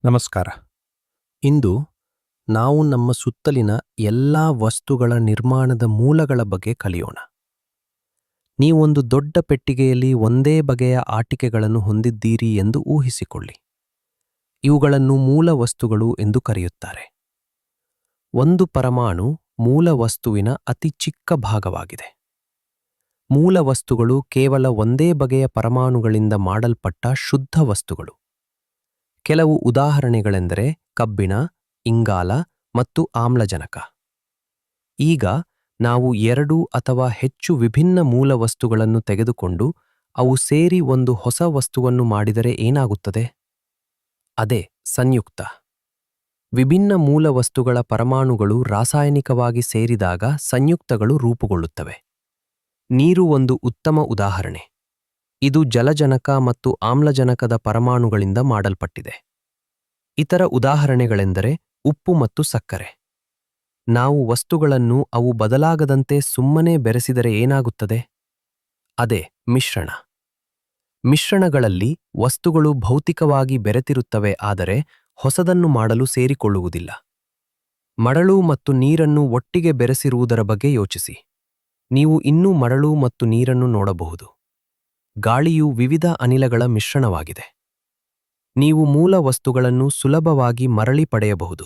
ನಮಸ್ಕಾರ. ಇಂದು ನಾವು ನಮ್ಮ ಸುತ್ತಲಿನ ಎಲ್ಲಾ ವಸ್ತುಗಳ ನಿರ್ಮಾಣದ ಮೂಲಗಳ ಬಗ್ಗೆ ಕಲಿಯೋಣ. ನೀವೊಂದು ದೊಡ್ಡ ಪೆಟ್ಟಿಗೆಯಲ್ಲಿ ಒಂದೇ ಬಗೆಯ ಆಟಿಕೆಗಳನ್ನು ಹೊಂದಿದ್ದೀರಿ ಎಂದು ಊಹಿಸಿಕೊಳ್ಳಿ. ಇವುಗಳನ್ನು ಮೂಲ ವಸ್ತುಗಳು ಎಂದು ಕರೆಯುತ್ತಾರೆ. ಒಂದು ಪರಮಾಣು ಮೂಲ ವಸ್ತುವಿನ ಅತಿ ಚಿಕ್ಕ ಭಾಗವಾಗಿದೆ. ಮೂಲ ವಸ್ತುಗಳು ಕೇವಲ ಒಂದೇ ಬಗೆಯ ಪರಮಾಣುಗಳಿಂದ ಮಾಡಲ್ಪಟ್ಟ ಶುದ್ಧ ವಸ್ತುಗಳು. ಕೆಲವು ಉದಾಹರಣೆಗಳೆಂದರೆ ಕಬ್ಬಿಣ, ಇಂಗಾಲ ಮತ್ತು ಆಮ್ಲಜನಕ. ಈಗ ನಾವು 2 ಅಥವಾ ಹೆಚ್ಚು ವಿಭಿನ್ನ ಮೂಲ ವಸ್ತುಗಳನ್ನು ತೆಗೆದುಕೊಂಡು ಅವು ಸೇರಿ ಒಂದು ಹೊಸ ವಸ್ತುವನ್ನು ಮಾಡಿದರೆ ಏನಾಗುತ್ತದೆ? ಅದೇ ಸಂಯುಕ್ತ. ವಿಭಿನ್ನ ಮೂಲ ವಸ್ತುಗಳ ಪರಮಾಣುಗಳು ರಾಸಾಯನಿಕವಾಗಿ ಸೇರಿದಾಗ ಸಂಯುಕ್ತಗಳು ರೂಪುಗೊಳ್ಳುತ್ತವೆ. ನೀರು ಒಂದು ಉತ್ತಮ ಉದಾಹರಣೆ. ಇದು ಜಲಜನಕ ಮತ್ತು ಆಮ್ಲಜನಕದ ಪರಮಾಣುಗಳಿಂದ ಮಾಡಲ್ಪಟ್ಟಿದೆ. ಇತರ ಉದಾಹರಣೆಗಳೆಂದರೆ ಉಪ್ಪು ಮತ್ತು ಸಕ್ಕರೆ. ನಾವು ವಸ್ತುಗಳನ್ನು ಅವು ಬದಲಾಗದಂತೆ ಸುಮ್ಮನೆ ಬೆರೆಸಿದರೆ ಏನಾಗುತ್ತದೆ? ಅದೇ ಮಿಶ್ರಣ. ಮಿಶ್ರಣಗಳಲ್ಲಿ ವಸ್ತುಗಳು ಭೌತಿಕವಾಗಿ ಬೆರೆತಿರುತ್ತವೆ, ಆದರೆ ಹೊಸದನ್ನು ಮಾಡಲು ಸೇರಿಕೊಳ್ಳುವುದಿಲ್ಲ. ಮರಳು ಮತ್ತು ನೀರನ್ನು ಒಟ್ಟಿಗೆ ಬೆರೆಸಿರುವುದರ ಬಗ್ಗೆ ಯೋಚಿಸಿ. ನೀವು ಇನ್ನೂ ಮರಳು ಮತ್ತು ನೀರನ್ನು ನೋಡಬಹುದು. ಗಾಳಿಯು ವಿವಿಧ ಅನಿಲಗಳ ಮಿಶ್ರಣವಾಗಿದೆ. ನೀವು ಮೂಲ ವಸ್ತುಗಳನ್ನು ಸುಲಭವಾಗಿ ಮರಳಿ ಪಡೆಯಬಹುದು.